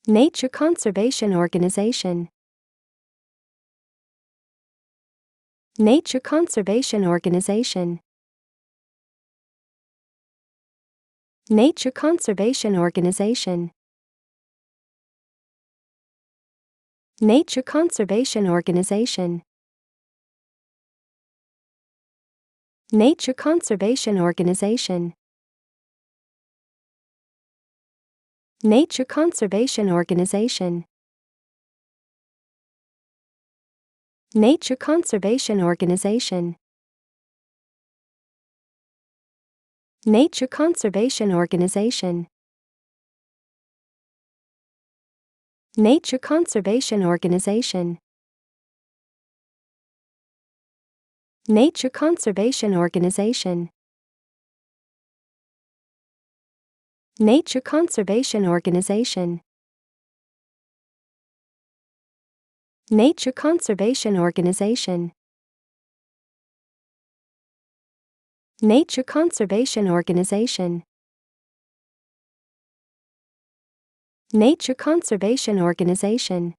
Nature Conservation Organization. Nature Conservation Organization. Nature Conservation Organization. Nature Conservation Organization. Nature Conservation Organization. Nature Conservation Organization. Nature Conservation Organization. Nature Conservation Organization. Nature Conservation Organization. Nature Conservation Organization. Nature Conservation Organization. Nature Conservation Organization. Nature Conservation Organization. Nature Conservation Organization.